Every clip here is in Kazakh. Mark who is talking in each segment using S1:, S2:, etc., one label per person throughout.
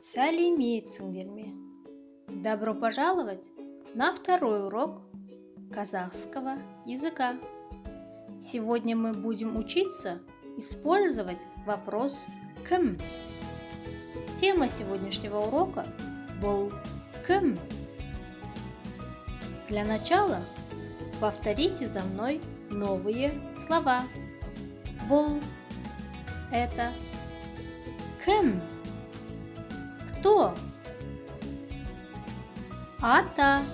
S1: Сәлеметсіңдер ме? Добро пожаловать на второй урок казахского языка. Сегодня мы будем учиться использовать вопрос «кім?». Тема сегодняшнего урока был «кім?». Для начала повторите за мной новые слова. Бұл – это кім? Кто? Ата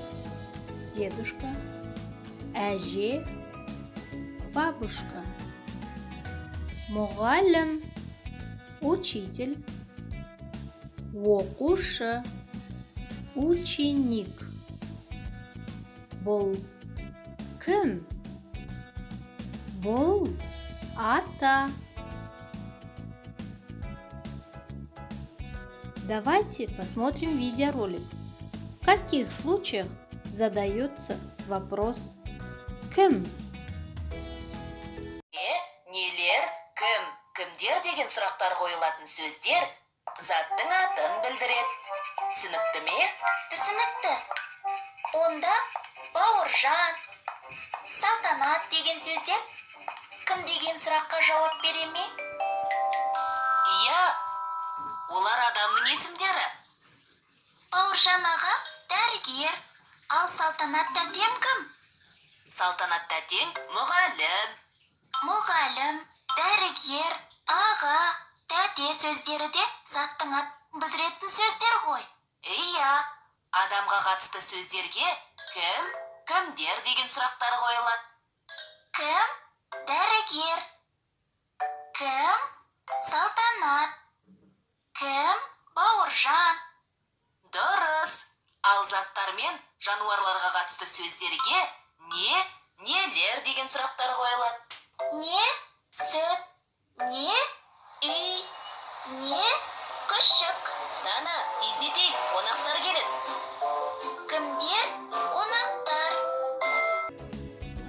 S1: – дедушка, әже – бабушка, мұғалім – учитель, оқушы – ученик. Бұл кім? Бұл ата. Давайте посмотрим видеоролик. В каких случаях задается вопрос «кім?».
S2: Нелер, кім, кімдер деген сұрақтар қойылатын сөздер заттың атын білдіреді. Түсінікті ме?
S3: Түсінікті. Онда Бауыржан, Салтанат деген сөздер кім деген сұраққа жауап бере ме?
S2: Иә, олар адамның есімдері.
S3: Бауыржан аға дәрігер, ал Салтанат тәтем кім?
S2: Салтанат тәтең мұғалім.
S3: Мұғалім, дәрігер, аға, тәте сөздері де заттың атын білдіретін сөздер ғой.
S2: Иә, адамға қатысты сөздерге кім, кімдер деген сұрақтар қойылады.
S3: Кім? Дәрігер. Кім? Салтанат. Кім? Бауыржан.
S2: Дұрыс. Ал заттар мен жануарларға қатысты сөздерге нелер деген сұрақтар қойылады.
S3: Не? Сүт. Не? Үй. Не? Күшік.
S2: Дана, тездетейік, қонақтар келеді.
S3: Кімдер? Қонақтар.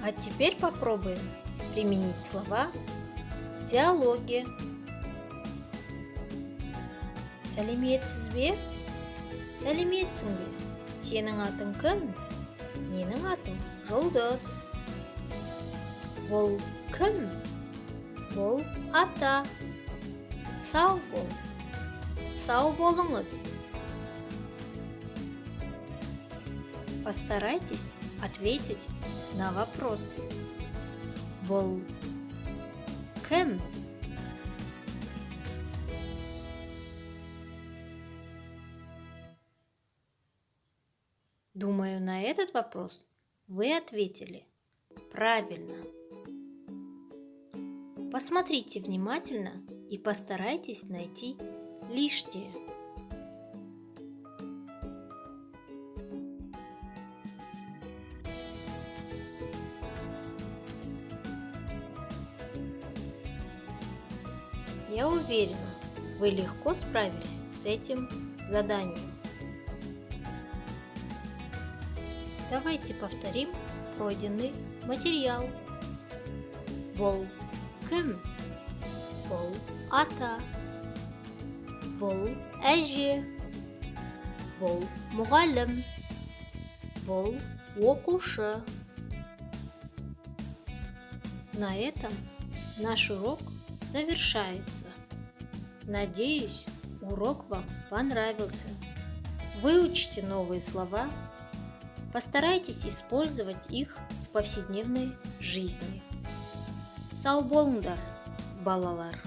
S1: А теперь попробуем применить слова в диалоге. Сәлеметсіз бе? Сәлеметсің бе? Сенің атың кім? Менің атым Жұлдыз. Бұл кім? Бұл ата. Сау бол. Сау болыңыз. Постарайтесь ответить на вопрос. Бұл кім? Думаю, на этот вопрос вы ответили правильно. Посмотрите внимательно и постарайтесь найти лишнее. Я уверена, вы легко справились с этим заданием. Давайте повторим пройденный материал. Бұл кім? Бұл ата. Бұл әже. Бұл мұғалім. Бұл оқушы. На этом наш урок завершается. Надеюсь, урок вам понравился. Выучите новые слова. Постарайтесь использовать их в повседневной жизни. Сау болыңдар, балалар!